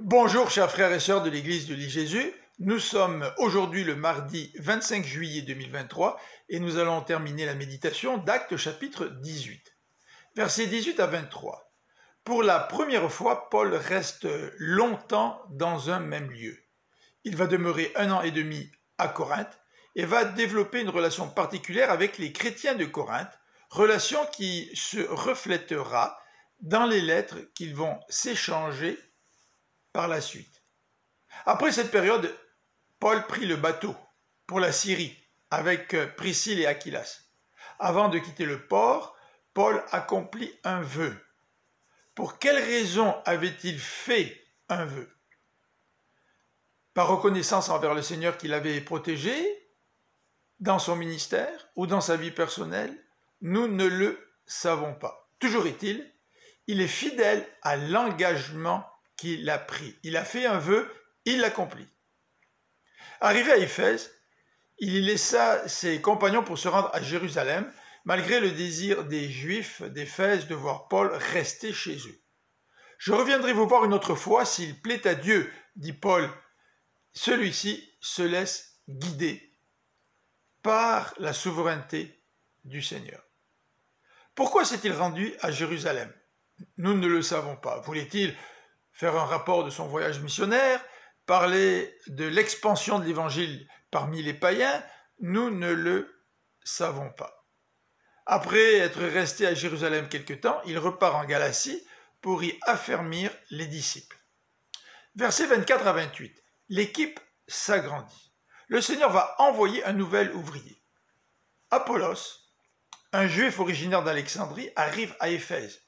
Bonjour chers frères et sœurs de l'église de l'I-Jésus, nous sommes aujourd'hui le mardi 25 juillet 2023 et nous allons terminer la méditation d'Actes chapitre 18. Versets 18 à 23. Pour la première fois, Paul reste longtemps dans un même lieu. Il va demeurer 1 an et demi à Corinthe et va développer une relation particulière avec les chrétiens de Corinthe, relation qui se reflètera dans les lettres qu'ils vont s'échanger par la suite. Après cette période, Paul prit le bateau pour la Syrie avec Priscille et Aquilas. Avant de quitter le port, Paul accomplit un vœu. Pour quelle raison avait-il fait un vœu? Par reconnaissance envers le Seigneur qui l'avait protégé dans son ministère ou dans sa vie personnelle, nous ne le savons pas. Toujours est-il, il est fidèle à l'engagement qu'il a pris. Il a fait un vœu, il l'accomplit. Arrivé à Éphèse, il y laissa ses compagnons pour se rendre à Jérusalem, malgré le désir des Juifs d'Éphèse de voir Paul rester chez eux. « Je reviendrai vous voir une autre fois, s'il plaît à Dieu, dit Paul. Celui-ci se laisse guider par la souveraineté du Seigneur. » Pourquoi s'est-il rendu à Jérusalem? Nous ne le savons pas. Voulait-il faire un rapport de son voyage missionnaire, parler de l'expansion de l'évangile parmi les païens? Nous ne le savons pas. Après être resté à Jérusalem quelque temps, il repart en Galatie pour y affermir les disciples. Versets 24 à 28. L'équipe s'agrandit. Le Seigneur va envoyer un nouvel ouvrier. Apollos, un juif originaire d'Alexandrie, arrive à Éphèse.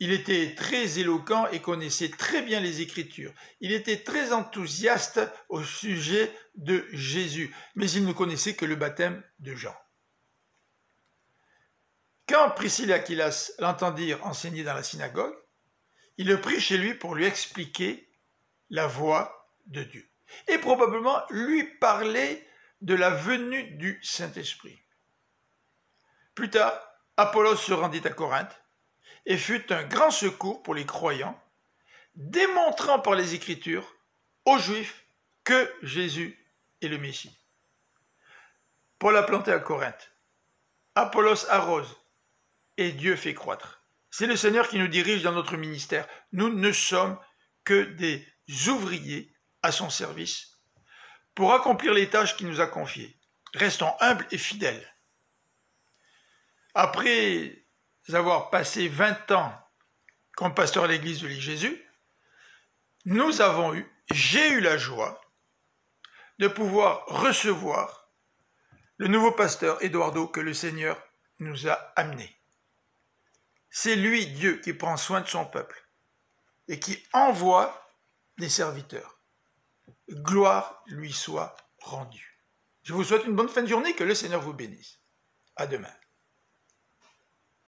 Il était très éloquent et connaissait très bien les Écritures. Il était très enthousiaste au sujet de Jésus, mais il ne connaissait que le baptême de Jean. Quand Priscille et Aquilas l'entendirent enseigner dans la synagogue, il le prit chez lui pour lui expliquer la voie de Dieu et probablement lui parler de la venue du Saint-Esprit. Plus tard, Apollos se rendit à Corinthe et fut un grand secours pour les croyants, démontrant par les Écritures aux Juifs que Jésus est le Messie. Paul a planté à Corinthe, Apollos arrose, et Dieu fait croître. C'est le Seigneur qui nous dirige dans notre ministère. Nous ne sommes que des ouvriers à son service pour accomplir les tâches qu'il nous a confiées. Restons humbles et fidèles. Après avoir passé 20 ans comme pasteur à l'église de l'I-Jésus, j'ai eu la joie de pouvoir recevoir le nouveau pasteur Eduardo que le Seigneur nous a amené. C'est lui, Dieu, qui prend soin de son peuple et qui envoie des serviteurs. Gloire lui soit rendue. Je vous souhaite une bonne fin de journée, que le Seigneur vous bénisse. À demain.